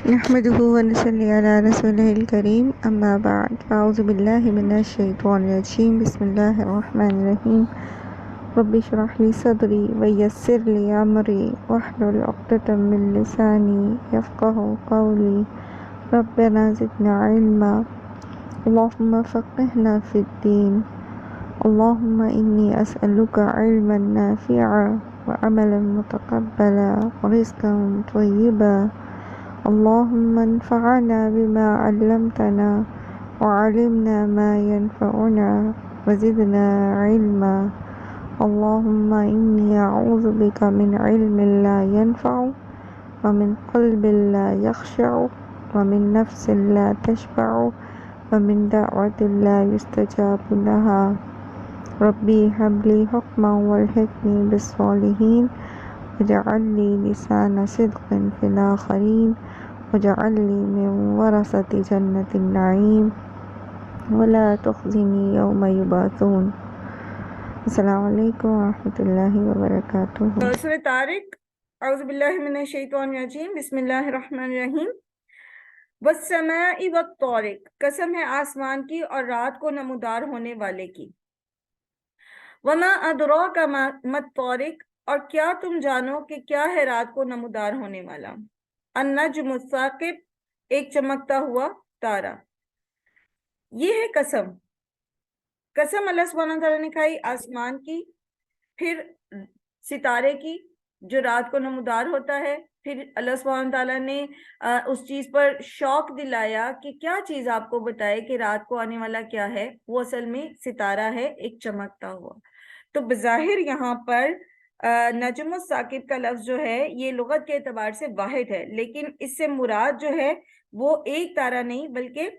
نحمده ونصلي على رسوله الكريم أما بعد أعوذ بالله من الشيطان الرجيم بسم الله الرحمن الرحيم رب اشرح لي صدري ويسر لي أمري واحلل عقدة من لساني يفقه قولي ربنا زدنا علما اللهم فقهنا في الدين اللهم إني أسألك علما نافعا وعملا متقبلا ورزقا طيبا اللهم انفعنا بما علمتنا وعلمنا ما ينفعنا وزدنا علما اللهم إني أعوذ بك من علم لا ينفع ومن قلب لا يخشع ومن نفس لا تشبع ومن دعوة لا يستجاب لها ربي هب لي حكما والحقني بالصالحين واجعل لي لسان صدق في الآخرين واجعل لي من ورثة جنة النعيم ولا تخزني يوم يبعثون. السلام علیکم ورحمۃ اللہ وبرکاتہ. سورۃ طارق. اعوذ باللہ من الشیطان الرجیم. بسم اللہ الرحمن الرحیم. والسماء والطارق، قسم ہے آسمان کی اور رات کو نمودار ہونے والے کی. وما ادراک ما الطارق، اور کیا تم جانو کہ کیا ہے رات کو نمودار ہونے والا. النجم الثاقب، ایک چمکتا ہوا تارا. یہ ہے قسم. قسم اللہ سبحانہ تعالیٰ نے کھائی آسمان کی، پھر ستارے کی جو رات کو نمودار ہوتا ہے، پھر اللہ سبحانہ تعالیٰ نے اس چیز پر شوق دلایا کہ کیا چیز آپ کو بتائے کہ رات کو آنے والا کیا ہے. وہ اصل میں ستارہ ہے، ایک چمکتا ہوا. تو بظاہر یہاں پر نجم الثاقب کا لفظ جو ہے یہ لغت کے اعتبار سے واحد ہے، لیکن اس سے مراد جو ہے وہ ایک تارہ نہیں بلکہ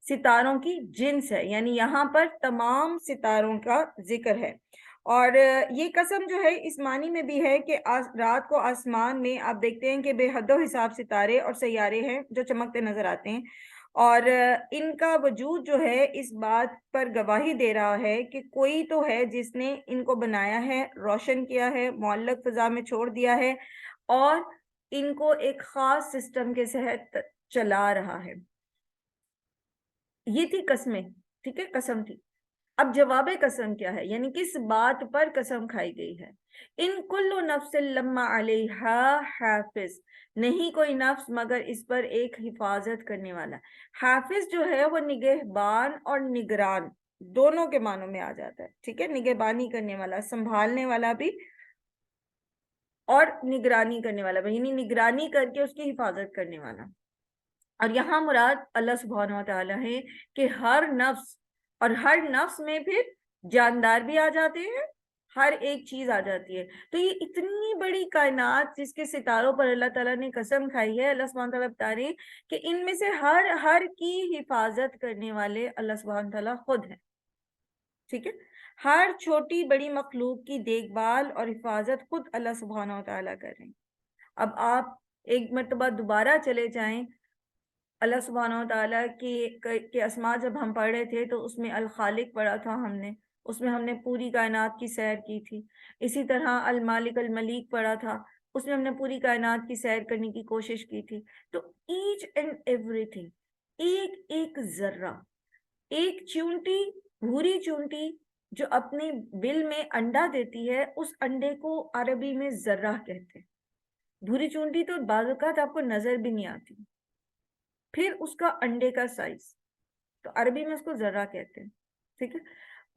ستاروں کی جنس ہے، یعنی یہاں پر تمام ستاروں کا ذکر ہے. اور یہ قسم جو ہے اس معنی میں بھی ہے کہ رات کو آسمان میں آپ دیکھتے ہیں کہ بے حد و حساب ستارے اور سیارے ہیں جو چمکتے نظر آتے ہیں، اور ان کا وجود جو ہے اس بات پر گواہی دے رہا ہے کہ کوئی تو ہے جس نے ان کو بنایا ہے، روشن کیا ہے، معلق فضا میں چھوڑ دیا ہے اور ان کو ایک خاص سسٹم کے تحت چلا رہا ہے. یہ تھی قسمیں، ٹھیک ہے، قسم تھی. اب جواب قسم کیا ہے، یعنی کس بات پر قسم کھائی گئی ہے. ان کل نفس لما علیہا حافظ، نہیں کوئی نفس مگر اس پر ایک حفاظت کرنے والا. حافظ جو ہے وہ نگہبان اور نگران دونوں کے معنوں میں آ جاتا ہے، ٹھیک ہے. نگہبانی کرنے والا، سنبھالنے والا بھی، اور نگرانی کرنے والا بھی، یعنی نگرانی کر کے اس کی حفاظت کرنے والا. اور یہاں مراد اللہ سبحانہ و تعالیٰ ہے کہ ہر نفس، اور ہر نفس میں پھر جاندار بھی آ جاتے ہیں، ہر ایک چیز آ جاتی ہے. تو یہ اتنی بڑی کائنات جس کے ستاروں پر اللہ تعالیٰ نے قسم کھائی ہے، اللہ سبحانہ تعالیٰ بتا رہے ہیں کہ ان میں سے ہر کی حفاظت کرنے والے اللہ سبحانہ تعالیٰ خود ہیں، ٹھیک ہے. ہر چھوٹی بڑی مخلوق کی دیکھ بھال اور حفاظت خود اللہ سبحانہ و تعالیٰ کر رہے ہیں. اب آپ ایک مرتبہ دوبارہ چلے جائیں اللہ سبحانہ و تعالیٰ کے اسماء جب ہم پڑھ رہے تھے تو اس میں الخالق پڑھا تھا ہم نے، اس میں ہم نے پوری کائنات کی سیر کی تھی. اسی طرح المالک الملیک پڑھا تھا، اس میں ہم نے پوری کائنات کی سیر کرنے کی کوشش کی تھی. تو ایچ اینڈ ایوری تھنگ، ایک ایک ذرہ، ایک چونٹی، بھوری چونٹی جو اپنے بل میں انڈا دیتی ہے، اس انڈے کو عربی میں ذرہ کہتے ہیں. بھوری چونٹی تو بعض اوقات آپ کو نظر بھی نہیں آتی. پھر اس کا انڈے کا سائز، تو عربی میں اس کو ذرہ کہتے ہیں، ٹھیک ہے.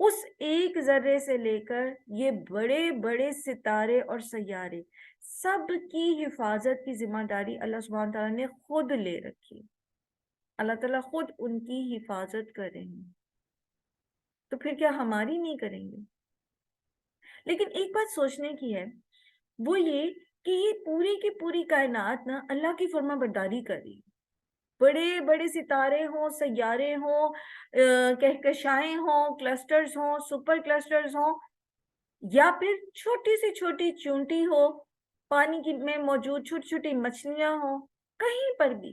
اس ایک ذرے سے لے کر یہ بڑے بڑے ستارے اور سیارے، سب کی حفاظت کی ذمہ داری اللہ سبحانہ تعالیٰ نے خود لے رکھی. اللہ تعالیٰ خود ان کی حفاظت کر رہے ہیں، تو پھر کیا ہماری نہیں کریں گے؟ لیکن ایک بات سوچنے کی ہے، وہ یہ کہ یہ پوری کی پوری کائنات نا اللہ کی فرما برداری کر رہی ہے. بڑے بڑے ستارے ہوں، سیارے ہوں، کہکشائیں ہوں، کلسٹرز ہوں، سپر کلسٹرز ہوں، یا پھر چھوٹی سی چھوٹی چونٹی ہو، پانی میں موجود چھوٹی چھوٹی مچھلیاں ہوں، کہیں پر بھی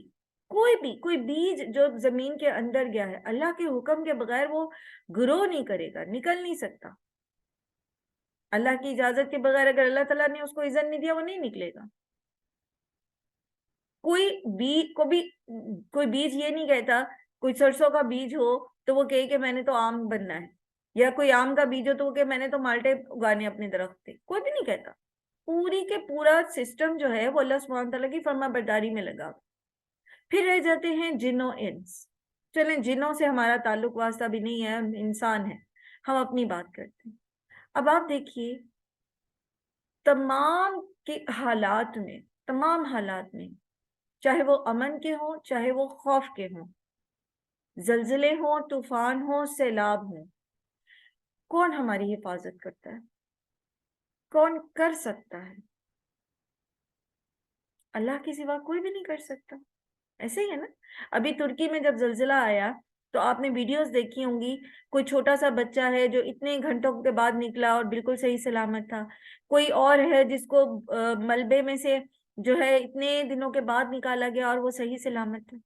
کوئی بیج جو زمین کے اندر گیا ہے، اللہ کے حکم کے بغیر وہ گرو نہیں کرے گا، نکل نہیں سکتا. اللہ کی اجازت کے بغیر اگر اللہ تعالیٰ نے اس کو اذن نہیں دیا وہ نہیں نکلے گا. کوئی بیج یہ نہیں کہتا، کوئی سرسوں کا بیج ہو تو وہ کہے کہ میں نے تو آم بننا ہے، یا کوئی آم کا بیج ہو تو وہ کہ میں نے تو مالٹے اگانے اپنے درخت پہ، کوئی بھی نہیں کہتا. پوری کے پورا سسٹم جو ہے وہ اللہ سبحانہ تعالیٰ کی فرما برداری میں لگا. پھر رہ جاتے ہیں جن و انس. چلیں جنوں سے ہمارا تعلق واسطہ بھی نہیں ہے، ہم انسان ہیں، ہم اپنی بات کرتے ہیں. اب آپ دیکھیے تمام حالات میں چاہے وہ امن کے ہوں چاہے وہ خوف کے ہوں، زلزلے ہوں، طوفان ہوں، سیلاب ہوں، کون ہماری حفاظت کرتا ہے؟ کون کر سکتا ہے؟ اللہ کے سوا کوئی بھی نہیں کر سکتا. ایسے ہی ہے نا. ابھی ترکی میں جب زلزلہ آیا تو آپ نے ویڈیوز دیکھی ہوں گی، کوئی چھوٹا سا بچہ ہے جو اتنے گھنٹوں کے بعد نکلا اور بالکل صحیح سلامت تھا، کوئی اور ہے جس کو ملبے میں سے جو ہے اتنے دنوں کے بعد نکالا گیا اور وہ صحیح سلامت تھا.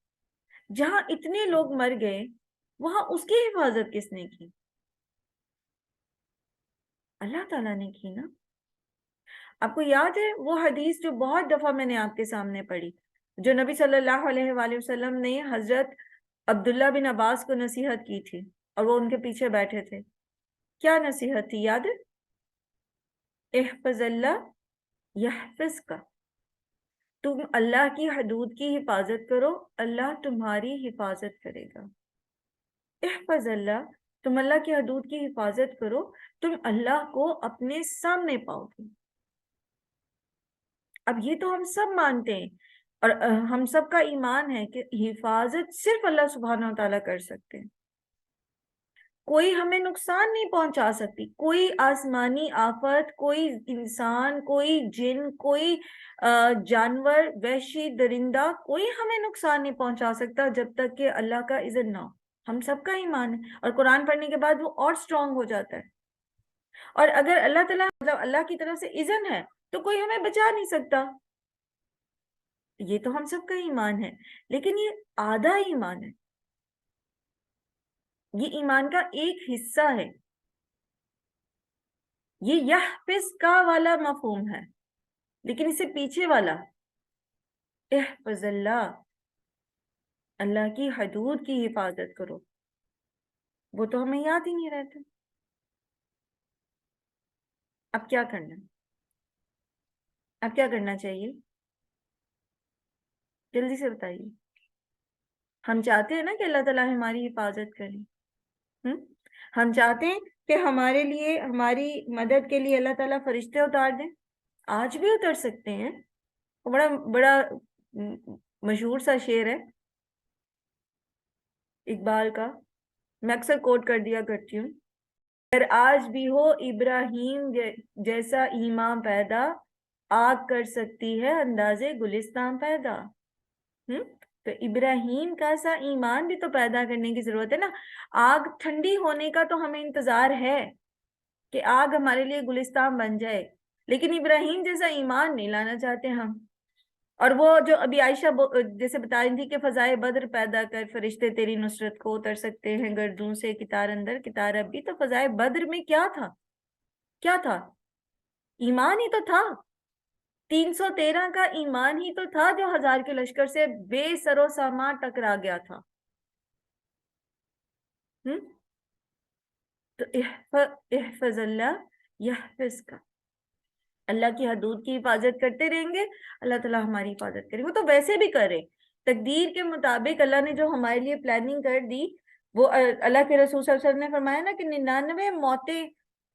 جہاں اتنے لوگ مر گئے وہاں اس کی حفاظت کس نے کی؟ اللہ تعالیٰ نے کی نا. آپ کو یاد ہے وہ حدیث جو بہت دفعہ میں نے آپ کے سامنے پڑھی، جو نبی صلی اللہ علیہ وآلہ وسلم نے حضرت عبداللہ بن عباس کو نصیحت کی تھی اور وہ ان کے پیچھے بیٹھے تھے؟ کیا نصیحت تھی یاد ہے؟ احفظ اللہ یحفظک. تم اللہ کی حدود کی حفاظت کرو، اللہ تمہاری حفاظت کرے گا. احفظ اللہ، تم اللہ کی حدود کی حفاظت کرو، تم اللہ کو اپنے سامنے پاؤ گے. اب یہ تو ہم سب مانتے ہیں اور ہم سب کا ایمان ہے کہ حفاظت صرف اللہ سبحانہ وتعالیٰ کر سکتے ہیں. کوئی ہمیں نقصان نہیں پہنچا سکتی، کوئی آسمانی آفت، کوئی انسان، کوئی جن، کوئی جانور، وحشی درندہ، کوئی ہمیں نقصان نہیں پہنچا سکتا جب تک کہ اللہ کا اذن نہ ہو. ہم سب کا ایمان ہے اور قرآن پڑھنے کے بعد وہ اور سٹرونگ ہو جاتا ہے. اور اگر اللہ تعالیٰ مطلب اللہ کی طرف سے اذن ہے تو کوئی ہمیں بچا نہیں سکتا. یہ تو ہم سب کا ایمان ہے، لیکن یہ آدھا ایمان ہے، یہ ایمان کا ایک حصہ ہے. یہ یحفظ کا والا مفہوم ہے، لیکن اس سے پیچھے والا احفظ اللہ، اللہ کی حدود کی حفاظت کرو، وہ تو ہمیں یاد ہی نہیں رہتا. اب کیا کرنا؟ اب کیا کرنا چاہیے؟ جلدی سے بتائیے. ہم چاہتے ہیں نا کہ اللہ تعالیٰ ہماری حفاظت کرے. ہم چاہتے ہیں کہ ہمارے لیے، ہماری مدد کے لیے اللہ تعالیٰ فرشتے اتار دیں. آج بھی اتر سکتے ہیں. بڑا بڑا مشہور سا شعر ہے اقبال کا، میں اکثر کوٹ کر دیا کرتی ہوں. اگر آج بھی ہو ابراہیم جیسا ایمان پیدا، آگ کر سکتی ہے اندازے گلستان پیدا. تو ابراہیم کا سا ایمان بھی تو پیدا کرنے کی ضرورت ہے نا. آگ ٹھنڈی ہونے کا تو ہمیں انتظار ہے کہ آگ ہمارے لیے گلستان بن جائے، لیکن ابراہیم جیسا ایمان نہیں لانا چاہتے ہم. اور وہ جو ابھی عائشہ جیسے بتا رہی تھی کہ فضائے بدر پیدا کر فرشتے تیری نصرت کو اتر سکتے ہیں گردوں سے کتار اندر کتار ابھی. تو فضائے بدر میں کیا تھا؟ کیا تھا؟ ایمان ہی تو تھا. 313 کا ایمان ہی تو تھا جو 1000 کے لشکر سے بے سر و سامان ٹکرا گیا تھا. تو احفظ اللہ یحفظ کا، اللہ کی حدود کی حفاظت کرتے رہیں گے، اللہ تعالیٰ ہماری حفاظت کرے. وہ تو ویسے بھی کرے، تقدیر کے مطابق اللہ نے جو ہمارے لیے پلاننگ کر دی، وہ اللہ کے رسول صلی اللہ علیہ وسلم نے فرمایا نا کہ 99 موتیں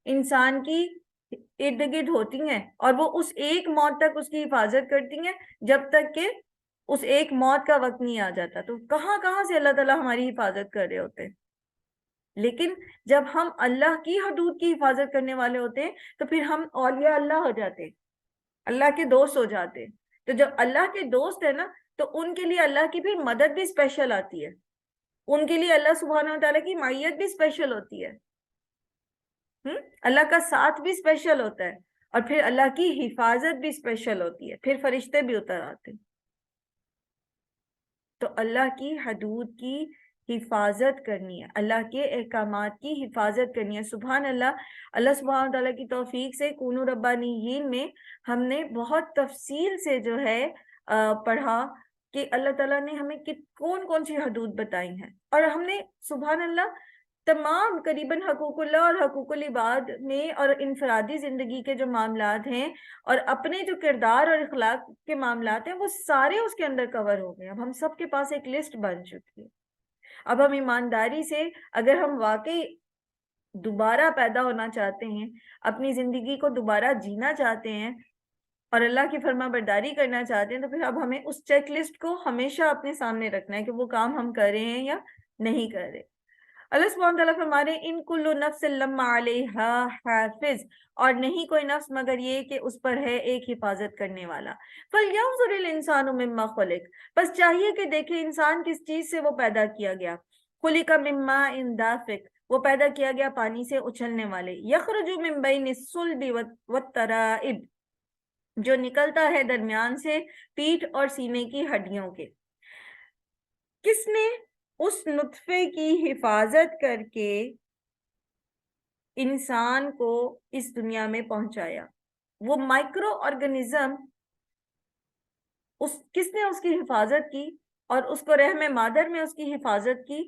انسان کی ارد گرد ہوتی ہیں اور وہ اس ایک موت تک اس کی حفاظت کرتی ہیں جب تک کہ اس ایک موت کا وقت نہیں آ جاتا. تو کہاں کہاں سے اللہ تعالیٰ ہماری حفاظت کر رہے ہوتے ہیں. لیکن جب ہم اللہ کی حدود کی حفاظت کرنے والے ہوتے ہیں تو پھر ہم اولیاء اللہ ہو جاتے، اللہ کے دوست ہو جاتے. تو جب اللہ کے دوست ہے نا تو ان کے لیے اللہ کی پھر مدد بھی اسپیشل آتی ہے، ان کے لیے اللہ سبحانہ وتعالیٰ کی معیت بھی اسپیشل ہوتی ہے، اللہ کا ساتھ بھی اسپیشل ہوتا ہے، اور پھر اللہ کی حفاظت بھی اسپیشل ہوتی ہے، پھر فرشتے بھی اتر آتے. تو اللہ کی حدود کی حفاظت کرنی ہے، اللہ کے احکامات کی حفاظت کرنی ہے. سبحان اللہ. اللہ سبحانہ تعالیٰ کی توفیق سے کونوا ربانیین میں ہم نے بہت تفصیل سے جو ہے پڑھا کہ اللہ تعالیٰ نے ہمیں کون کون سی حدود بتائی ہیں، اور ہم نے سبحان اللہ تمام قریباً حقوق اللہ اور حقوق العباد میں اور انفرادی زندگی کے جو معاملات ہیں اور اپنے جو کردار اور اخلاق کے معاملات ہیں وہ سارے اس کے اندر کور ہو گئے. اب ہم سب کے پاس ایک لسٹ بن چکی ہے. اب ہم ایمانداری سے اگر ہم واقعی دوبارہ پیدا ہونا چاہتے ہیں، اپنی زندگی کو دوبارہ جینا چاہتے ہیں اور اللہ کی فرما برداری کرنا چاہتے ہیں، تو پھر اب ہمیں اس چیک لسٹ کو ہمیشہ اپنے سامنے رکھنا ہے کہ وہ کام ہم کر رہے ہیں یا نہیں کر رہے. اللہ سبحانہ تعالیٰ فرما رہے ان کل نفس لما علیہا حافظ، اور نہیں کوئی نفس مگر یہ کہ اس پر ہے ایک حفاظت کرنے والا. فَلْيَنظُرِ الْإِنسَانُ مِمَّا خُلِقَ، بس چاہیے کہ دیکھے انسان کس چیز سے وہ پیدا کیا گیا. خُلِقَ مِن مَاءٍ دَافِقٍ، وہ پیدا کیا گیا پانی سے اچھلنے والے. يَخْرُجُ مِن بَيْنِ الصُّلْبِ وَالتَّرَائِبِ، جو نکلتا ہے درمیان سے پیٹھ اور سینے کی ہڈیوں کے. کس نے اس نطفے کی حفاظت کر کے انسان کو اس دنیا میں پہنچایا؟ وہ مائکرو آرگنزم کس نے اس کی حفاظت کی اور اس کو رحم مادر میں اس کی حفاظت کی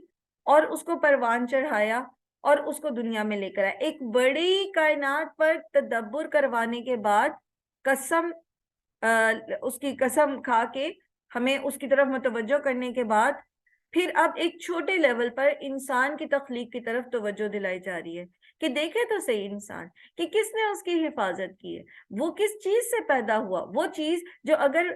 اور اس کو پروان چڑھایا اور اس کو دنیا میں لے کر آیا. ایک بڑی کائنات پر تدبر کروانے کے بعد قسم اس کی قسم کھا کے ہمیں اس کی طرف متوجہ کرنے کے بعد پھر اب ایک چھوٹے لیول پر انسان کی تخلیق کی طرف توجہ دلائی جا رہی ہے کہ دیکھے تو صحیح انسان کہ کس نے اس کی حفاظت کی ہے، وہ کس چیز سے پیدا ہوا، وہ چیز جو اگر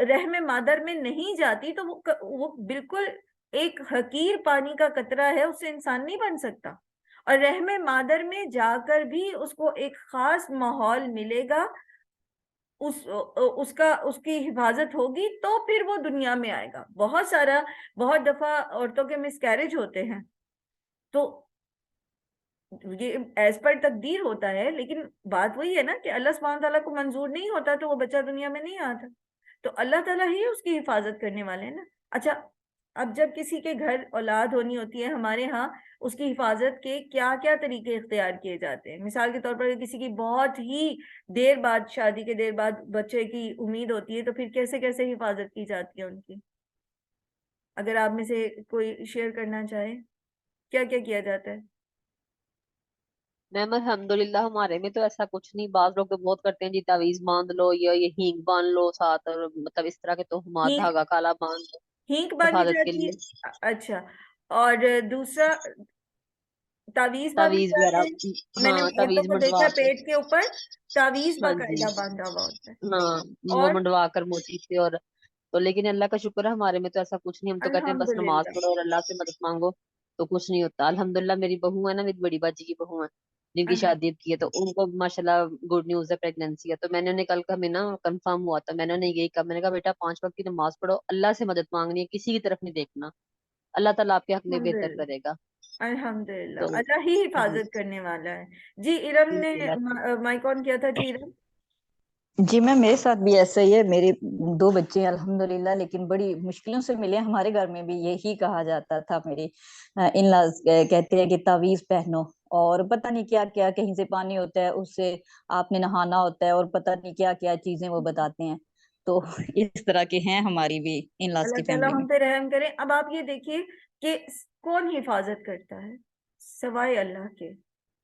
رحم مادر میں نہیں جاتی تو وہ بالکل ایک حقیر پانی کا قطرہ ہے، اس سے انسان نہیں بن سکتا. اور رحم مادر میں جا کر بھی اس کو ایک خاص ماحول ملے گا، اس کی حفاظت ہوگی تو پھر وہ دنیا میں آئے گا. بہت دفعہ عورتوں کے مس کیریج ہوتے ہیں تو یہ ایز پر تقدیر ہوتا ہے، لیکن بات وہی ہے نا کہ اللہ سبحانہ تعالیٰ کو منظور نہیں ہوتا تو وہ بچہ دنیا میں نہیں آتا، تو اللہ تعالیٰ ہی اس کی حفاظت کرنے والے ہیں نا. اچھا، اب جب کسی کے گھر اولاد ہونی ہوتی ہے، ہمارے ہاں اس کی حفاظت کے کیا کیا طریقے اختیار کیے جاتے ہیں. مثال کے طور پر کسی کی بہت ہی دیر بعد، شادی کے دیر بعد بچے کی امید ہوتی ہے تو پھر کیسے کیسے حفاظت کی جاتی ہے ان کی؟ اگر آپ میں سے کوئی شیئر کرنا چاہے کیا کیا کیا جاتا ہے؟ میم الحمدللہ ہمارے میں تو ایسا کچھ نہیں. بعض لوگ تو بہت کرتے ہیں جی تعویذ باندھ لو یا یہ ہینگ باندھ لو ساتھ، اور مطلب اس طرح کے تہمات، ہینک دھاگا کالا باندھ لو ہینک باندھی حفاظت کے جاتی لیے. ہے. اچھا، اور دوسرا تعویذ باندھے تعویذ وغیرہ، جاتے ہیں. میں نے ہاں عورتوں تعویذ کو منڈوا دیکھا کے. پیٹ کے اوپر تعویذ ہاں جی، باقاعدہ باندھا ہوا ہوتا ہے. ہاں وہ اور منڈوا کر موتی سے. اور تو لیکن اللہ کا شکر ہے ہمارے میں تو ایسا کچھ نہیں. ہم تو کہتے ہیں بس نماز الحمدللہ پڑھو اور اللہ سے مدد مانگو تو کچھ نہیں ہوتا. الحمدللہ میری بہو ہے نا، میری بڑی باجی کی بہو ہے جن کی شادی اب کی ہے، تو ان کو ماشاءاللہ گڈ نیوز ہے، پریگنینسی ہے. تو میں نے انہیں کل کا میں نا کنفرم ہوا تھا، میں نے انہیں یہی کہا، میں نے کہا بیٹا 5 وقت کی نماز پڑھو، اللہ سے مدد مانگنی ہے، کسی کی طرف نہیں دیکھنا، اللہ تعالیٰ آپ کے حق میں بہتر الحمدللہ کرے گا. الحمدللہ تو اللہ ہی جی حفاظت کرنے والا ہے. جی ارم نے بالکل ایسا. مائک آن کیا تھا. جی ارم. جی میم میرے ساتھ بھی ایسا ہی ہے. میرے 2 بچے ہیں الحمدللہ، لیکن بڑی مشکلوں سے ملے. ہمارے گھر میں بھی یہی کہا جاتا تھا. میرے ان لاز کہتے ہیں کہ تعویذ پہنو اور پتہ نہیں کیا کیا، کہیں سے پانی ہوتا ہے اس سے آپ نے نہانا ہوتا ہے اور پتہ نہیں کیا کیا چیزیں وہ بتاتے ہیں. تو اس طرح کے ہیں ہماری بھی ان لاز کی اللہ تعالیٰ فیملی میں. ہم پہ رحم کرے. اب آپ یہ دیکھیے کہ کون حفاظت کرتا ہے سوائے اللہ کے؟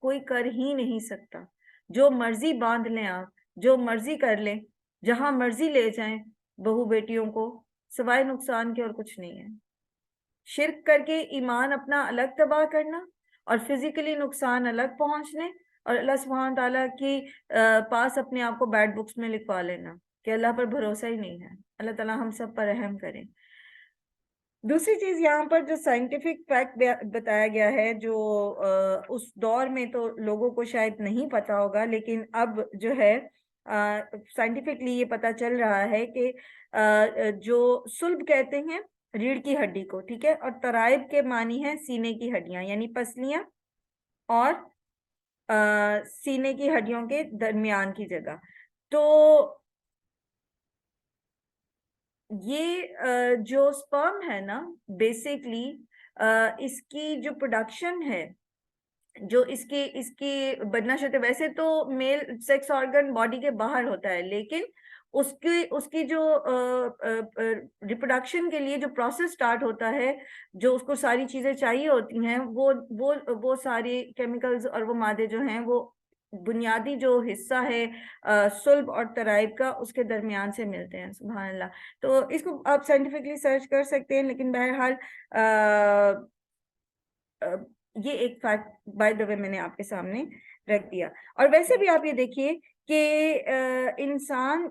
کوئی کر ہی نہیں سکتا. جو مرضی باندھ لیں آپ، جو مرضی کر لیں، جہاں مرضی لے جائیں بہو بیٹیوں کو، سوائے نقصان کے اور کچھ نہیں ہے. شرک کر کے ایمان اپنا الگ تباہ کرنا اور فزیکلی نقصان الگ پہنچنے، اور اللہ سبحانہ تعالیٰ کی پاس اپنے آپ کو بیڈ بکس میں لکھوا لینا کہ اللہ پر بھروسہ ہی نہیں ہے. اللہ تعالیٰ ہم سب پر رحم کریں. دوسری چیز یہاں پر جو سائنٹیفک فیکٹ بتایا گیا ہے، جو اس دور میں تو لوگوں کو شاید نہیں پتا ہوگا، لیکن اب جو ہے سائنٹیفکلی یہ پتا چل رہا ہے کہ جو صلب کہتے ہیں ریڑھ کی ہڈی کو، ٹھیک ہے، اور ترائب کے معنی ہیں سینے کی ہڈیاں، یعنی پسلیاں اور سینے کی ہڈیوں کے درمیان کی جگہ. تو یہ جو سپرم ہے نا، بیسیکلی اس کی جو پروڈکشن ہے، جو اس کی بدنہ شرط، ویسے تو میل سیکس آرگن باڈی کے باہر ہوتا ہے، لیکن اس کی جو ریپروڈکشن کے لیے جو پروسیس سٹارٹ ہوتا ہے، جو اس کو ساری چیزیں چاہیے ہوتی ہیں، وہ سارے کیمیکلز اور وہ مادے جو ہیں، وہ بنیادی جو حصہ ہے صلب اور ترائب کا، اس کے درمیان سے ملتے ہیں. سبحان اللہ. تو اس کو آپ سائنٹیفکلی سرچ کر سکتے ہیں، لیکن بہرحال یہ ایک فیکٹ بائی دا وے میں نے آپ کے سامنے رکھ دیا. اور ویسے بھی آپ یہ دیکھیے کہ انسان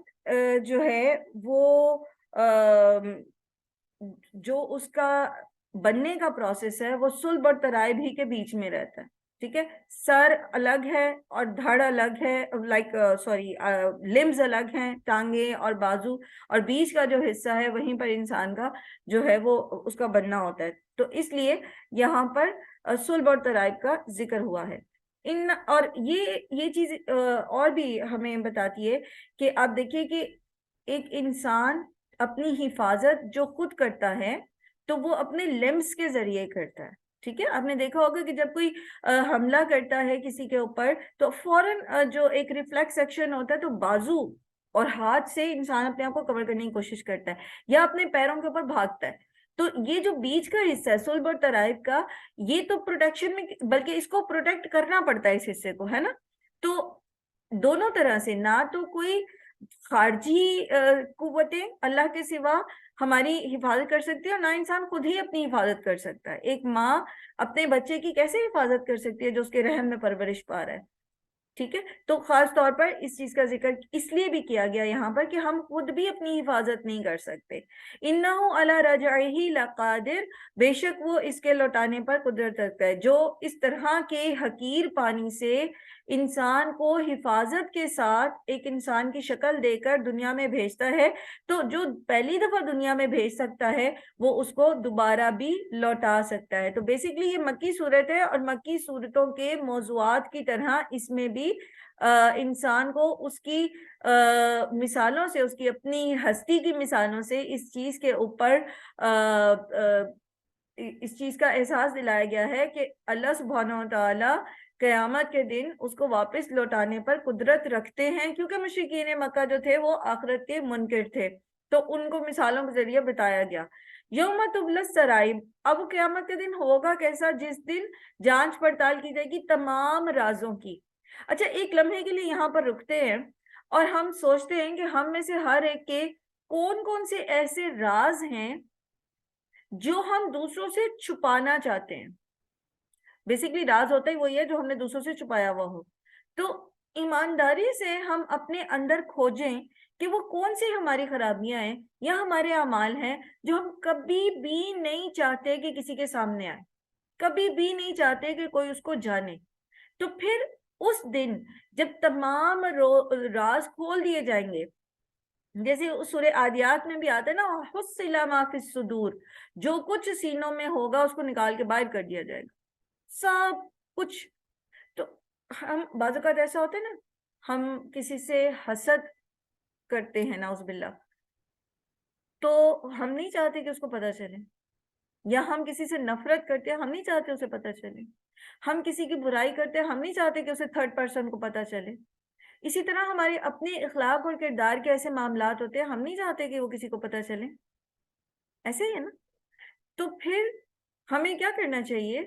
جو ہے وہ جو اس کا بننے کا پروسیس ہے وہ صلب اور ترائب ہی کے بیچ میں رہتا ہے. ٹھیک ہے، سر الگ ہے اور دھڑ الگ ہے، لمز الگ ہیں، ٹانگیں اور بازو، اور بیچ کا جو حصہ ہے وہیں پر انسان کا جو ہے وہ اس کا بننا ہوتا ہے. تو اس لیے یہاں پر صلب اور ترائب کا ذکر ہوا ہے. اور یہ چیز اور بھی ہمیں بتاتی ہے کہ آپ دیکھیے کہ ایک انسان اپنی حفاظت جو خود کرتا ہے تو وہ اپنے لمز کے ذریعے کرتا ہے. ٹھیک ہے، آپ نے دیکھا ہوگا کہ جب کوئی حملہ کرتا ہے کسی کے اوپر تو فوراً جو ایک ریفلیکس ایکشن ہوتا ہے تو بازو اور ہاتھ سے انسان اپنے آپ کو کور کرنے کی کوشش کرتا ہے یا اپنے پیروں کے اوپر بھاگتا ہے. تو یہ جو بیچ کا حصہ ہے صلب اور ترائب کا، یہ تو پروٹیکشن میں، بلکہ اس کو پروٹیکٹ کرنا پڑتا ہے اس حصے کو، ہے نا. تو دونوں طرح سے، نہ تو کوئی خارجی قوتیں اللہ کے سوا ہماری حفاظت کر سکتی ہے، اور نہ انسان خود ہی اپنی حفاظت کر سکتا ہے. ایک ماں اپنے بچے کی کیسے حفاظت کر سکتی ہے جو اس کے رحم میں پرورش پا رہا ہے. ٹھیک ہے، تو خاص طور پر اس چیز کا ذکر اس لیے بھی کیا گیا یہاں پر کہ ہم خود بھی اپنی حفاظت نہیں کر سکتے. اِنَّهُ عَلَى رَجْعِهِ لَقَادِرٌ، بے شک وہ اس کے لوٹانے پر قدرت رکھتا ہے. جو اس طرح کے حقیر پانی سے انسان کو حفاظت کے ساتھ ایک انسان کی شکل دے کر دنیا میں بھیجتا ہے، تو جو پہلی دفعہ دنیا میں بھیج سکتا ہے وہ اس کو دوبارہ بھی لوٹا سکتا ہے. تو بیسیکلی یہ مکی صورت ہے، اور مکی صورتوں کے موضوعات کی طرح اس میں بھی انسان کو اس کی مثالوں سے، اس کی اپنی ہستی کی مثالوں سے اس چیز کے اوپر اس چیز کا احساس دلایا گیا ہے کہ اللہ سبحانہ و تعالی قیامت کے دن اس کو واپس لوٹانے پر قدرت رکھتے ہیں، کیونکہ مشرکین مکہ جو تھے وہ آخرت کے منکر تھے، تو ان کو مثالوں کے ذریعے بتایا گیا. یوم تبلی السرائر، اب قیامت کے دن ہوگا کیسا؟ جس دن جانچ پڑتال کی جائے گی تمام رازوں کی. اچھا، ایک لمحے کے لیے یہاں پر رکتے ہیں اور ہم سوچتے ہیں کہ ہم میں سے ہر ایک کے کون کون سے ایسے راز ہیں جو ہم دوسروں سے چھپانا چاہتے ہیں. بیسیکلی راز ہوتا ہی وہی ہے جو ہم نے دوسروں سے چھپایا ہوا ہو. تو ایمانداری سے ہم اپنے اندر کھوجیں کہ وہ کون سی ہماری خرابیاں ہیں یا ہمارے اعمال ہیں جو ہم کبھی بھی نہیں چاہتے کہ کسی کے سامنے آئے، کبھی بھی نہیں چاہتے کہ کوئی اس کو جانے. تو پھر اس دن جب تمام راز کھول دیے جائیں گے، جیسے سورہ عادیات میں بھی آتا ہے نا، حصل ما فی الصدور، جو کچھ سینوں میں ہوگا اس کو نکال کے باہر کر دیا جائے گا، سب کچھ. تو ہم بعض اوقات ایسا ہوتا ہے نا، ہم کسی سے حسد کرتے ہیں نعوذ باللہ، تو ہم نہیں چاہتے کہ اس کو پتہ چلے، یا ہم کسی سے نفرت کرتے ہیں، ہم نہیں چاہتے اسے پتہ چلے. ہم کسی کی برائی کرتے ہیں، ہم نہیں چاہتے کہ اسے تھرڈ پرسن کو پتہ چلے. اسی طرح ہمارے اپنے اخلاق اور کردار کے ایسے معاملات ہوتے ہیں، ہم نہیں چاہتے کہ وہ کسی کو پتہ چلے. ایسے ہی ہے نا. تو پھر ہمیں کیا کرنا چاہیے؟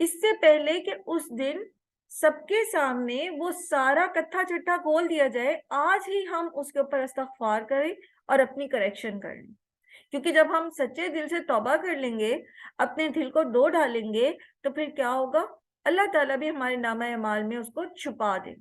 اس سے پہلے کہ اس دن سب کے سامنے وہ سارا کتھا چٹھا کھول دیا جائے، آج ہی ہم اس کے اوپر استغفار کریں اور اپنی کریکشن کر لیں. کیونکہ جب ہم سچے دل سے توبہ کر لیں گے، اپنے دل کو دھو ڈالیں گے، تو پھر کیا ہوگا؟ اللہ تعالیٰ بھی ہمارے نامہ اعمال میں اس کو چھپا دیں.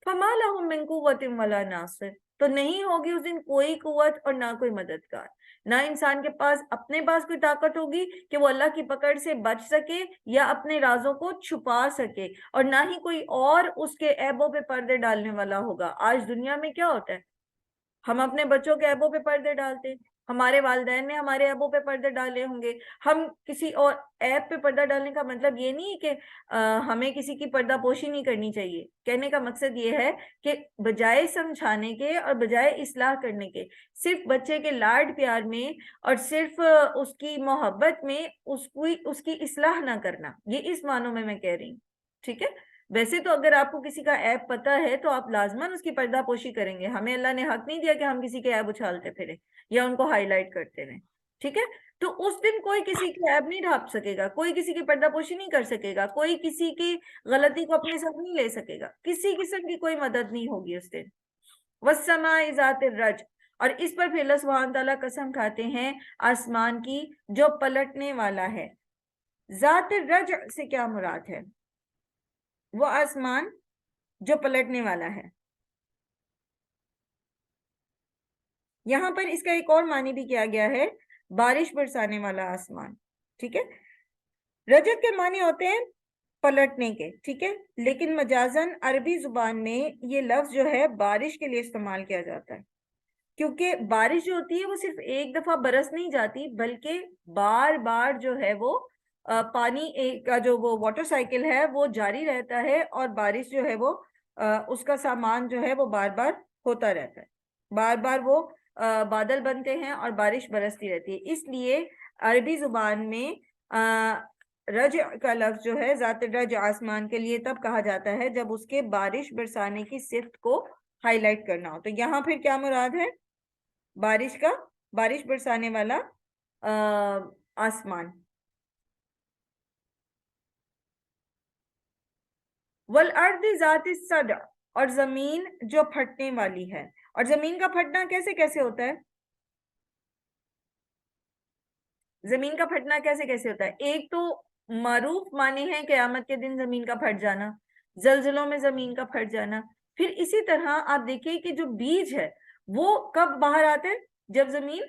فَمَا لَهُم مِّن قُوَّةٍ وَلَا نَاصِرٍ، تو نہیں ہوگی اس دن کوئی قوت اور نہ کوئی مددگار. نہ انسان کے پاس اپنے پاس کوئی طاقت ہوگی کہ وہ اللہ کی پکڑ سے بچ سکے یا اپنے رازوں کو چھپا سکے، اور نہ ہی کوئی اور اس کے عیبوں پہ پردے ڈالنے والا ہوگا. آج دنیا میں کیا ہوتا ہے؟ ہم اپنے بچوں کے عیبوں پہ پردے ڈالتے ہیں، ہمارے والدین نے ہمارے عیبوں پہ پردے ڈالے ہوں گے. ہم کسی اور عیب پہ پردہ ڈالنے کا مطلب یہ نہیں کہ ہمیں کسی کی پردہ پوشی نہیں کرنی چاہیے. کہنے کا مقصد یہ ہے کہ بجائے سمجھانے کے اور بجائے اصلاح کرنے کے، صرف بچے کے لاڈ پیار میں اور صرف اس کی محبت میں اس کی اصلاح نہ کرنا، یہ اس معنوں میں کہہ رہی ہوں. ٹھیک ہے، ویسے تو اگر آپ کو کسی کا عیب پتا ہے تو آپ لازماً اس کی پردہ پوشی کریں گے. ہمیں اللہ نے حق نہیں دیا کہ ہم کسی کے عیب اچھالتے پھریں یا ان کو ہائی لائٹ کرتے رہیں. ٹھیک ہے, تو اس دن کوئی کسی کے عیب نہیں ڈھانپ سکے گا, کوئی کسی کی پردہ پوشی نہیں کر سکے گا, کوئی کسی کی غلطی کو اپنے ساتھ نہیں لے سکے گا, کسی قسم کی کوئی مدد نہیں ہوگی اس دن. والسماء ذات الرج, اور اس پر پھر اللہ سبحانہ تعالیٰ قسم کھاتے ہیں آسمان کی جو پلٹنے والا ہے. ذات الرج سے کیا مراد ہے؟ وہ آسمان جو پلٹنے والا ہے. یہاں پر اس کا ایک اور معنی بھی کیا گیا ہے, بارش برسانے والا آسمان. ٹھیک ہے, رجت کے معنی ہوتے ہیں پلٹنے کے. ٹھیک ہے, لیکن مجازن عربی زبان میں یہ لفظ جو ہے بارش کے لیے استعمال کیا جاتا ہے, کیونکہ بارش جو ہوتی ہے وہ صرف ایک دفعہ برس نہیں جاتی, بلکہ بار بار جو ہے وہ پانی کا جو وہ واٹر سائیکل ہے وہ جاری رہتا ہے, اور بارش جو ہے وہ اس کا سامان جو ہے وہ بار بار ہوتا رہتا ہے, بار بار وہ بادل بنتے ہیں اور بارش برستی رہتی ہے. اس لیے عربی زبان میں رج کا لفظ جو ہے ذات رج آسمان کے لیے تب کہا جاتا ہے جب اس کے بارش برسانے کی صفت کو ہائی لائٹ کرنا ہو. تو یہاں پھر کیا مراد ہے؟ بارش کا, بارش برسانے والا آسمان. والارض ذات الصدع, اور زمین جو پھٹنے والی ہے. اور زمین کا پھٹنا کیسے کیسے ہوتا ہے؟ زمین کا پھٹنا کیسے کیسے ہوتا ہے؟ ایک تو معروف معنی ہے قیامت کے دن زمین کا پھٹ جانا, زلزلوں میں زمین کا پھٹ جانا. پھر اسی طرح آپ دیکھیں کہ جو بیج ہے وہ کب باہر آتے ہیں؟ جب زمین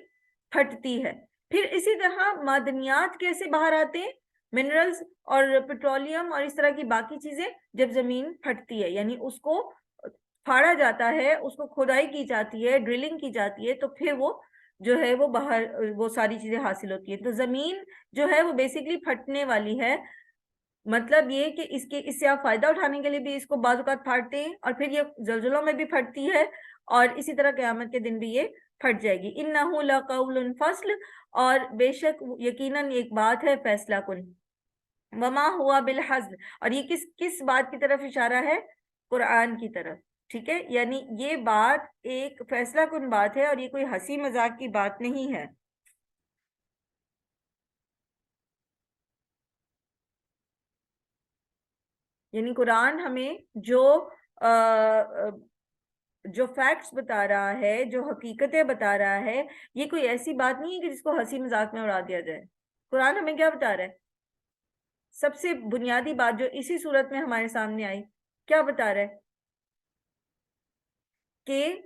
پھٹتی ہے. پھر اسی طرح معدنیات کیسے باہر آتے ہیں؟ منرلز اور پیٹرولیم اور اس طرح کی باقی چیزیں جب زمین پھٹتی ہے, یعنی اس کو پھاڑا جاتا ہے, اس کو کھدائی کی جاتی ہے, ڈرلنگ کی جاتی ہے, تو پھر وہ جو ہے وہ باہر وہ ساری چیزیں حاصل ہوتی ہیں. تو زمین جو ہے وہ بیسیکلی پھٹنے والی ہے. مطلب یہ کہ اس سے آپ فائدہ اٹھانے کے لیے بھی اس کو بعض اوقات پھاڑتے ہیں, اور پھر یہ زلزلوں میں بھی پھٹتی ہے, اور اسی طرح قیامت کے دن بھی یہ پھٹ جائے گی. انہ لقول فصل, اور بے شک یقیناً ایک بات ہے فیصلہ کن. وما ہوا بالحزن, اور یہ کس بات کی طرف اشارہ ہے؟ قرآن کی طرف. ٹھیک ہے, یعنی یہ بات ایک فیصلہ کن بات ہے, اور یہ کوئی ہنسی مذاق کی بات نہیں ہے. یعنی قرآن ہمیں جو فیکٹس بتا رہا ہے, جو حقیقتیں بتا رہا ہے, یہ کوئی ایسی بات نہیں ہے کہ جس کو ہنسی مذاق میں اڑا دیا جائے. قرآن ہمیں کیا بتا رہا ہے؟ سب سے بنیادی بات جو اسی صورت میں ہمارے سامنے آئی, کیا بتا رہا ہے؟ کہ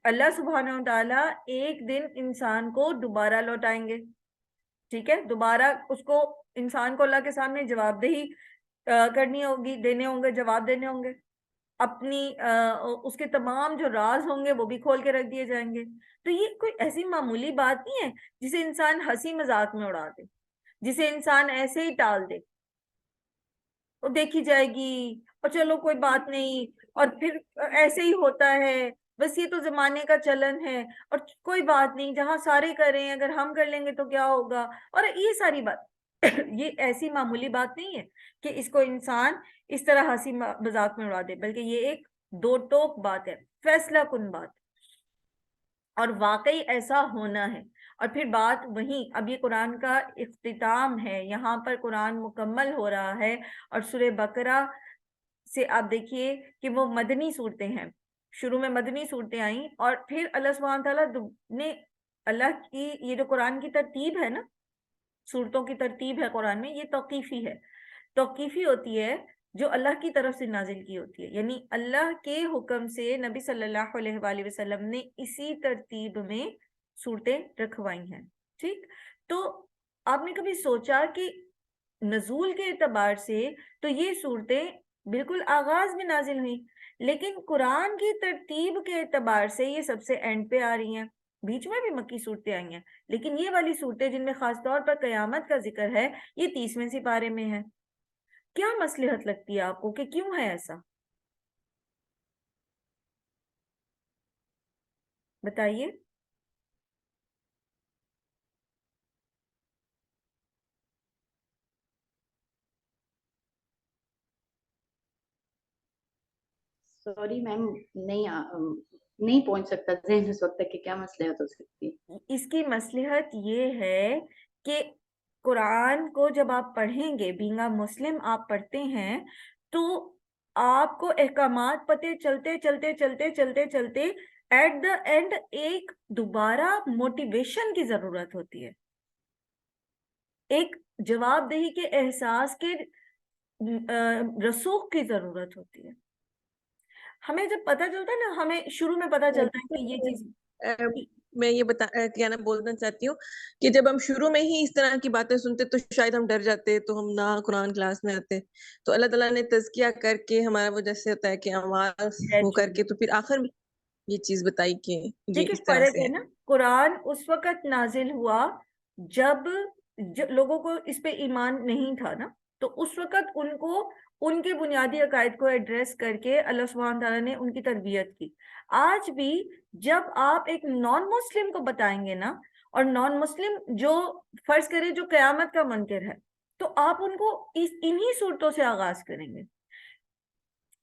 اللہ سبحانہ و تعالیٰ ایک دن انسان کو دوبارہ لوٹائیں گے. ٹھیک ہے, دوبارہ اس کو انسان کو اللہ کے سامنے جواب دہی کرنی ہوگی, دینے ہوں گے, جواب دینے ہوں گے. اپنی اس کے تمام جو راز ہوں گے وہ بھی کھول کے رکھ دیے جائیں گے. تو یہ کوئی ایسی معمولی بات نہیں ہے جسے انسان ہنسی مذاق میں اڑا دے, جسے انسان ایسے ہی ٹال دے, وہ دیکھی جائے گی اور چلو کوئی بات نہیں, اور پھر ایسے ہی ہوتا ہے, بس یہ تو زمانے کا چلن ہے, اور کوئی بات نہیں, جہاں سارے کر رہے ہیں اگر ہم کر لیں گے تو کیا ہوگا, اور یہ ساری بات یہ ایسی معمولی بات نہیں ہے کہ اس کو انسان اس طرح ہنسی مذاق میں اڑا دے, بلکہ یہ ایک دو ٹوک بات ہے, فیصلہ کن بات, اور واقعی ایسا ہونا ہے. اور پھر بات وہیں, اب یہ قرآن کا اختتام ہے, یہاں پر قرآن مکمل ہو رہا ہے, اور سورہ بقرہ سے آپ دیکھیے کہ وہ مدنی صورتیں ہیں. شروع میں مدنی صورتیں آئیں, اور پھر اللہ سبحانہ تعالیٰ نے اللہ کی یہ جو قرآن کی ترتیب ہے نا, صورتوں کی ترتیب ہے قرآن میں, یہ توقیفی ہے. توقیفی ہوتی ہے جو اللہ کی طرف سے نازل کی ہوتی ہے, یعنی اللہ کے حکم سے نبی صلی اللہ علیہ وآلہ وسلم نے اسی ترتیب میں صورتیں رکھوائی ہیں. ٹھیک, تو آپ نے کبھی سوچا کہ نزول کے اعتبار سے تو یہ صورتیں بالکل آغاز میں نازل ہوئی, لیکن قرآن کی ترتیب کے اعتبار سے یہ سب سے اینڈ پہ آ رہی ہیں. بیچ میں بھی مکی صورتیں آئی ہیں, لیکن یہ والی صورتیں جن میں خاص طور پر قیامت کا ذکر ہے, یہ 30ویں سپارے میں ہے. کیا مصلحت لگتی ہے آپ کو کہ کیوں ہے ایسا؟ بتائیے. سوری میم، نہیں پہنچ سکتا ذہن اس وقت تک کہ کیا مصلحت ہو سکتی ہے. اس کی مصلحت یہ ہے کہ قرآن کو جب آپ پڑھیں گے، بینگ اے مسلم آپ پڑھتے ہیں، تو آپ کو احکامات پتے چلتے چلتے چلتے چلتے چلتے ایٹ دا اینڈ ایک دوبارہ موٹیویشن کی ضرورت ہوتی ہے، ایک جواب دہی کے احساس کے رسوخ کی ضرورت ہوتی ہے. ہمیں جب پتہ چلتا ہے نا، ہمیں شروع میں پتہ چلتا ہے کہ یہ چیز میں یہ بولنا چاہتی ہوں کہ جب ہم شروع میں ہی اس طرح کی باتیں سنتے تو شاید ہم ڈر جاتے، تو ہم نہ قرآن کلاس میں آتے. تو اللہ تعالیٰ نے تزکیہ کر کے ہمارا وہ جیسے ہوتا ہے کہ آواز وہ کر کے تو پھر آخر میں یہ چیز بتائی کہ یہ دیکھیں اس طرح فرق سے ہے نا. قرآن اس وقت نازل ہوا جب لوگوں کو اس پہ ایمان نہیں تھا نا، تو اس وقت ان کو ان کے بنیادی عقائد کو ایڈریس کر کے اللہ سبحانہ تعالیٰ نے ان کی تربیت کی. آج بھی جب آپ ایک نان مسلم کو بتائیں گے نا، اور نان مسلم جو فرض کرے جو قیامت کا منکر ہے، تو آپ ان کو انہی صورتوں سے آغاز کریں گے.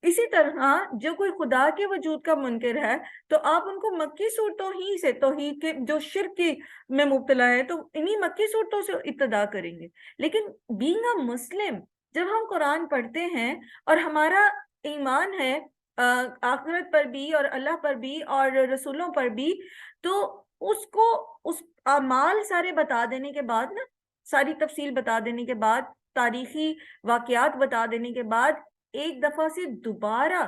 اسی طرح جو کوئی خدا کے وجود کا منکر ہے، تو آپ ان کو مکی صورتوں ہی سے، توحید کے جو شرک کی میں مبتلا ہے تو انہی مکی صورتوں سے ابتدا کریں گے. لیکن بینگ اے مسلم جب ہم قرآن پڑھتے ہیں اور ہمارا ایمان ہے آخرت پر بھی اور اللہ پر بھی اور رسولوں پر بھی، تو اس کو اس اعمال سارے بتا دینے کے بعد نا، ساری تفصیل بتا دینے کے بعد، تاریخی واقعات بتا دینے کے بعد، ایک دفعہ سے دوبارہ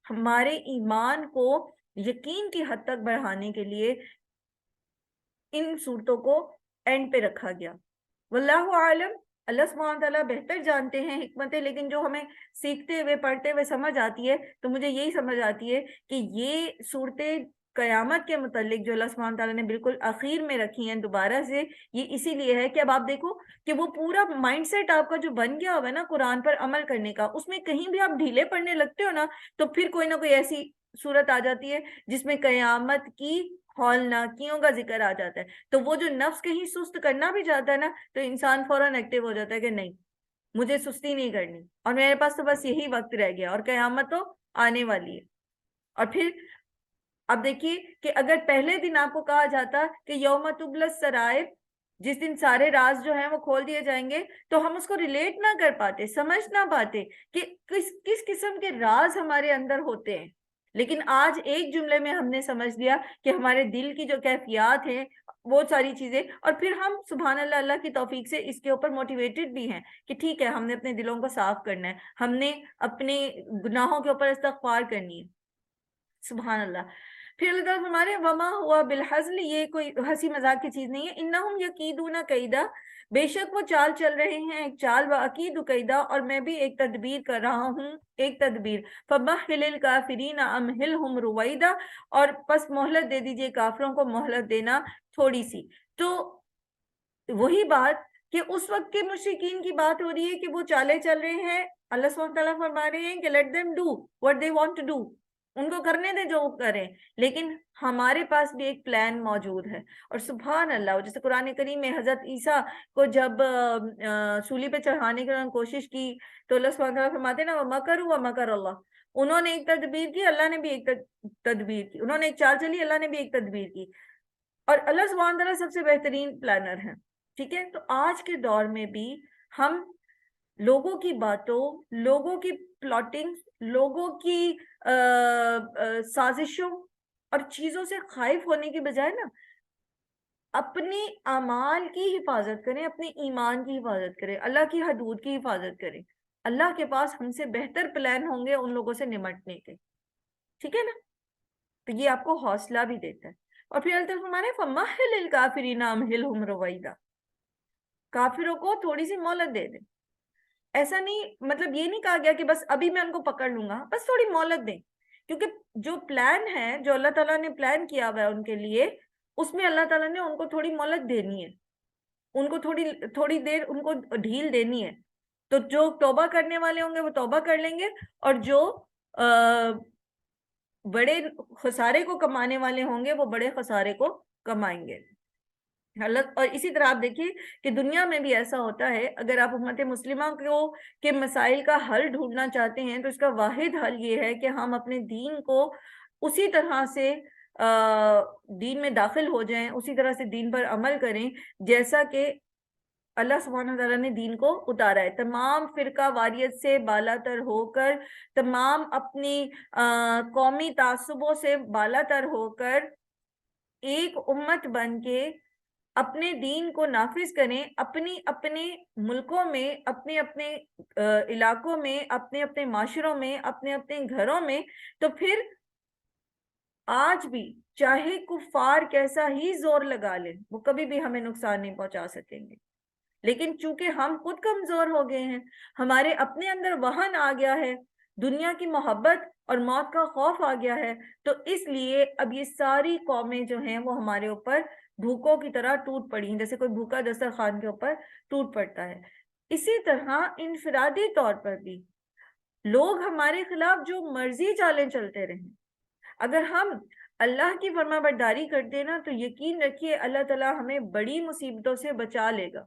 ہمارے ایمان کو یقین کی حد تک بڑھانے کے لیے ان صورتوں کو اینڈ پہ رکھا گیا. واللہ عالم، اللہ سبحانہ تعالیٰ بہتر جانتے ہیں حکمتیں، لیکن جو ہمیں سیکھتے ہوئے پڑھتے ہوئے سمجھ آتی ہے، تو مجھے یہی سمجھ آتی ہے کہ یہ صورتیں قیامت کے متعلق جو اللہ سبحانہ تعالیٰ نے بالکل اخیر میں رکھی ہیں دوبارہ سے، یہ اسی لیے ہے کہ اب آپ دیکھو کہ وہ پورا مائنڈ سیٹ آپ کا جو بن گیا ہوا ہے نا قرآن پر عمل کرنے کا، اس میں کہیں بھی آپ ڈھیلے پڑنے لگتے ہو نا، تو پھر کوئی نہ کوئی ایسی صورت آ جاتی ہے جس میں قیامت کی ہولناکیوں کا ذکر آ جاتا ہے. تو وہ جو نفس کہیں سست کرنا بھی جاتا ہے نا، تو انسان فوراً ایکٹیو ہو جاتا ہے کہ نہیں، مجھے سستی نہیں کرنی، اور میرے پاس تو بس یہی وقت رہ گیا اور قیامت تو آنے والی ہے. اور پھر اب دیکھیے کہ اگر پہلے دن آپ کو کہا جاتا کہ یوم تبلی السرائر، جس دن سارے راز جو ہیں وہ کھول دیے جائیں گے، تو ہم اس کو ریلیٹ نہ کر پاتے، سمجھ نہ پاتے کہ کس قسم کے راز ہمارے اندر ہوتے ہیں. لیکن آج ایک جملے میں ہم نے سمجھ لیا کہ ہمارے دل کی جو کیفیات ہیں وہ ساری چیزیں، اور پھر ہم سبحان اللہ اللہ کی توفیق سے اس کے اوپر موٹیویٹڈ بھی ہیں کہ ٹھیک ہے، ہم نے اپنے دلوں کو صاف کرنا ہے، ہم نے اپنے گناہوں کے اوپر استغفار کرنی ہے. سبحان اللہ. پھر اللہ تعالیٰ ہمارے وما ہوا بالحزل، یہ کوئی ہنسی مذاق کی چیز نہیں ہے. انہم یکیدون کیدا، بے شک وہ چال چل رہے ہیں ایک چال، واکید کیدا، اور میں بھی ایک تدبیر کر رہا ہوں ایک تدبیر. فمہل الکافرین امہلہم رویدا، اور پس مہلت دے دیجئے کافروں کو مہلت دینا تھوڑی سی. تو وہی بات کہ اس وقت کے مشرکین کی بات ہو رہی ہے کہ وہ چالیں چل رہے ہیں. اللہ سبحانہ تعالیٰ فرما رہے ہیں کہ let them do what they want to do، ان کو کرنے دیں جو وہ کریں. لیکن ہمارے پاس بھی ایک پلان موجود ہے. اور سبحان اللہ، جیسے قرآن کریم میں حضرت عیسیٰ کو جب سولی پہ چڑھانے کی کوشش کی، تو اللہ سبحانہ تعالیٰ فرماتے ہیں نا وَمَكَرُوا وَمَكَرَ اللَّهُ، انہوں نے ایک تدبیر کی، اللہ نے بھی ایک تدبیر کی، انہوں نے ایک چال چلی، اللہ نے بھی ایک تدبیر کی. اور اللہ سبحانہ تعالیٰ سب سے بہترین پلانر ہیں. ٹھیک ہے، تو آج کے دور میں بھی ہم لوگوں کی باتوں، لوگوں کی پلاٹنگ، لوگوں کی سازشوں اور چیزوں سے خائف ہونے کی بجائے نا، اپنے اعمال کی حفاظت کریں، اپنے ایمان کی حفاظت کریں، اللہ کی حدود کی حفاظت کریں. اللہ کے پاس ہم سے بہتر پلان ہوں گے ان لوگوں سے نمٹنے کے. ٹھیک ہے نا، تو یہ آپ کو حوصلہ بھی دیتا ہے. اور پھر اللہ ہمارے فمہل الکافرین امہلہم رویدا، کافروں کو تھوڑی سی مہلت دے دیں. ایسا نہیں، مطلب یہ نہیں کہا گیا کہ بس ابھی میں ان کو پکڑ لوں گا، بس تھوڑی مہلت دیں. کیونکہ جو پلان ہے، جو اللہ تعالیٰ نے پلان کیا ہوا ہے ان کے لیے، اس میں اللہ تعالیٰ نے ان کو تھوڑی مہلت دینی ہے، ان کو تھوڑی دیر ان کو ڈھیل دینی ہے. تو جو توبہ کرنے والے ہوں گے وہ توبہ کر لیں گے، اور جو بڑے خسارے کو کمانے والے ہوں گے وہ بڑے خسارے کو کمائیں گے. اور اسی طرح آپ دیکھیے کہ دنیا میں بھی ایسا ہوتا ہے، اگر آپ امت مسلمہ کے مسائل کا حل ڈھونڈنا چاہتے ہیں تو اس کا واحد حل یہ ہے کہ ہم اپنے دین کو اسی طرح سے دین میں داخل ہو جائیں، اسی طرح سے دین پر عمل کریں جیسا کہ اللہ سبحانہ وتعالیٰ نے دین کو اتارا ہے، تمام فرقہ واریت سے بالا تر ہو کر، تمام اپنی قومی تعصبوں سے بالا تر ہو کر ایک امت بن کے اپنے دین کو نافذ کریں، اپنے ملکوں میں، اپنے علاقوں میں، اپنے معاشروں میں، اپنے گھروں میں، تو پھر آج بھی چاہے کفار کیسا ہی زور لگا لیں وہ کبھی بھی ہمیں نقصان نہیں پہنچا سکیں گے، لیکن چونکہ ہم خود کمزور ہو گئے ہیں، ہمارے اپنے اندر وہن آ گیا ہے، دنیا کی محبت اور موت کا خوف آ گیا ہے، تو اس لیے اب یہ ساری قومیں جو ہیں وہ ہمارے اوپر بھوکوں کی طرح ٹوٹ پڑی ہیں، جیسے کوئی بھوکا دسترخوان کے اوپر ٹوٹ پڑتا ہے۔ اسی طرح انفرادی طور پر بھی لوگ ہمارے خلاف جو مرضی چالیں چلتے رہیں، اگر ہم اللہ کی فرما برداری کرتے نا تو یقین رکھیے اللہ تعالیٰ ہمیں بڑی مصیبتوں سے بچا لے گا،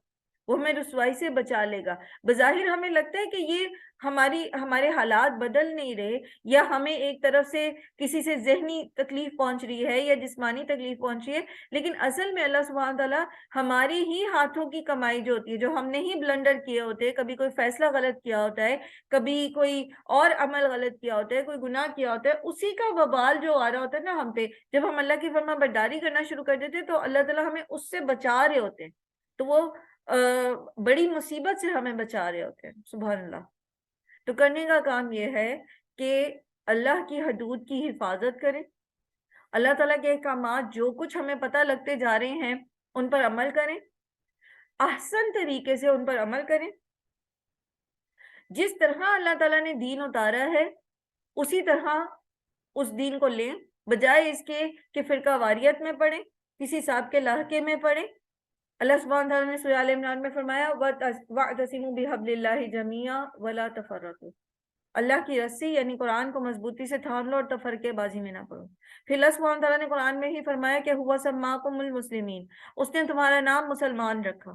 وہ ہمیں رسوائی سے بچا لے گا۔ بظاہر ہمیں لگتا ہے کہ یہ ہمارے حالات بدل نہیں رہے، یا ہمیں ایک طرف سے کسی سے ذہنی تکلیف پہنچ رہی ہے یا جسمانی تکلیف پہنچ رہی ہے، لیکن اصل میں اللہ سبحانہ تعالیٰ ہماری ہی ہاتھوں کی کمائی جو ہوتی ہے، جو ہم نے ہی بلنڈر کیے ہوتے ہیں، کبھی کوئی فیصلہ غلط کیا ہوتا ہے، کبھی کوئی اور عمل غلط کیا ہوتا ہے، کوئی گناہ کیا ہوتا ہے، اسی کا وبال جو آ رہا ہوتا ہے نا ہم پہ، جب ہم اللہ کی فرما برداری کرنا شروع کر دیتے تو اللہ تعالیٰ ہمیں اس سے بچا رہے ہوتے ہیں، تو وہ بڑی مصیبت سے ہمیں بچا رہے ہوتے ہیں۔ سبحان اللہ۔ تو کرنے کا کام یہ ہے کہ اللہ کی حدود کی حفاظت کریں، اللہ تعالیٰ کے احکامات جو کچھ ہمیں پتہ لگتے جا رہے ہیں ان پر عمل کریں، احسن طریقے سے ان پر عمل کریں، جس طرح اللہ تعالیٰ نے دین اتارا ہے اسی طرح اس دین کو لیں، بجائے اس کے کہ فرقہ واریت میں پڑھیں، کسی ساتھ کے لاحقے میں پڑھیں۔ اللہ سبحانہ تعالیٰ نے سورہ آل عمران میں فرمایا وَاعْتَصِمُوا بِحَبْلِ اللَّهِ جَمِيعًا وَلَا تَفَرَّقُوا، اللہ کی رسی یعنی قرآن کو مضبوطی سے تھام لو اور تفرقے بازی میں نہ پڑو۔ پھر اللہ سبحانہ تعالیٰ نے قرآن میں ہی فرمایا کہ هُوَ سَمَّاكُمُ الْمُسْلِمِينَ، اس نے تمہارا نام مسلمان رکھا،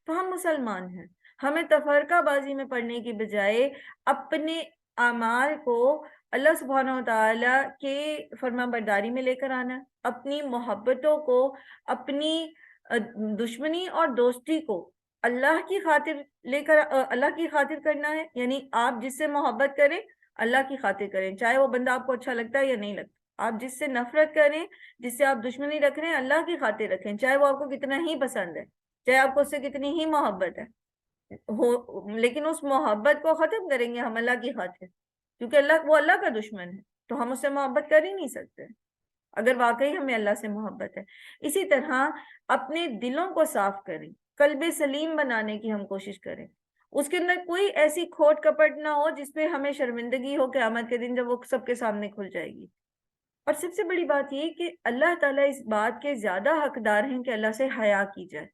تو ہم مسلمان ہیں۔ ہمیں تفرقہ بازی میں پڑھنے کی بجائے اپنے اعمال کو اللہ سبحانہ وتعالیٰ کے فرما برداری میں لے کر آنا، اپنی محبتوں کو، اپنی دشمنی اور دوستی کو اللہ کی خاطر لے کر اللہ کی خاطر کرنا ہے، یعنی آپ جس سے محبت کریں اللہ کی خاطر کریں، چاہے وہ بندہ آپ کو اچھا لگتا ہے یا نہیں لگتا۔ آپ جس سے نفرت کریں، جس سے آپ دشمنی رکھ رہے ہیں، اللہ کی خاطر رکھیں، چاہے وہ آپ کو کتنا ہی پسند ہے، چاہے آپ کو اس سے کتنی ہی محبت ہے، لیکن اس محبت کو ختم کریں گے ہم اللہ کی خاطر، کیونکہ وہ اللہ کا دشمن ہے، تو ہم اس سے محبت کر ہی نہیں سکتے اگر واقعی ہمیں اللہ سے محبت ہے۔ اسی طرح اپنے دلوں کو صاف کریں، قلب سلیم بنانے کی ہم کوشش کریں، اس کے اندر کوئی ایسی کھوٹ کپٹ نہ ہو جس پہ ہمیں شرمندگی ہو قیامت کے دن جب وہ سب کے سامنے کھل جائے گی۔ اور سب سے بڑی بات یہ کہ اللہ تعالیٰ اس بات کے زیادہ حقدار ہیں کہ اللہ سے حیا کی جائے۔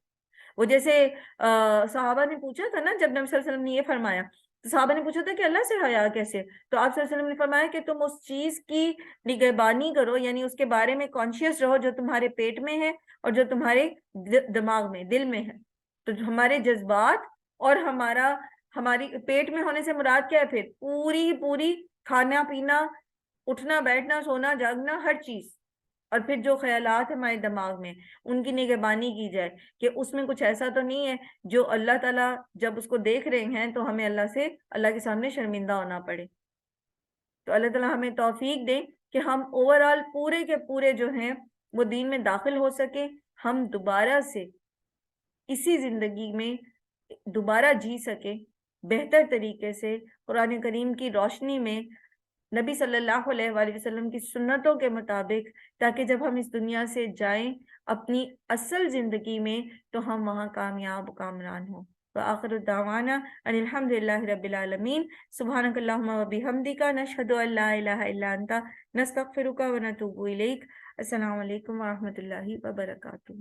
وہ جیسے صحابہ نے پوچھا تھا نا، جب نبی صلی اللہ علیہ وسلم نے یہ فرمایا تو صحابہ نے پوچھا تھا کہ اللہ سے حیا کیسے، تو آپ صلی اللہ علیہ وسلم نے فرمایا کہ تم اس چیز کی نگہبانی کرو، یعنی اس کے بارے میں کانشیس رہو جو تمہارے پیٹ میں ہے اور جو تمہارے دماغ میں، دل میں ہے۔ تو ہمارے جذبات اور ہماری پیٹ میں ہونے سے مراد کیا ہے؟ پھر پوری کھانا پینا، اٹھنا بیٹھنا، سونا جاگنا، ہر چیز، اور پھر جو خیالات ہمارے دماغ میں ان کی نگہبانی کی جائے کہ اس میں کچھ ایسا تو نہیں ہے جو اللہ تعالیٰ جب اس کو دیکھ رہے ہیں تو ہمیں اللہ کے سامنے شرمندہ ہونا پڑے۔ تو اللہ تعالیٰ ہمیں توفیق دے کہ ہم اوورآل پورے کے پورے جو ہیں وہ دین میں داخل ہو سکے، ہم دوبارہ سے اسی زندگی میں دوبارہ جی سکے بہتر طریقے سے، قرآن کریم کی روشنی میں، نبی صلی اللہ علیہ وآلہ وسلم کی سنتوں کے مطابق، تاکہ جب ہم اس دنیا سے جائیں اپنی اصل زندگی میں تو ہم وہاں کامیاب و کامران ہوں۔ وآخر دعوانا ان الحمد للہ رب العالمین۔ سبحانک اللہم و بحمدک، نشہد ان لا الہ الا انت، نستغفرک و نتوب الیک۔ السلام علیکم ورحمۃ اللہ وبرکاتہ۔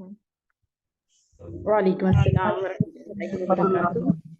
وعلیکم السلام ورحمۃ اللہ وبرکاتہ۔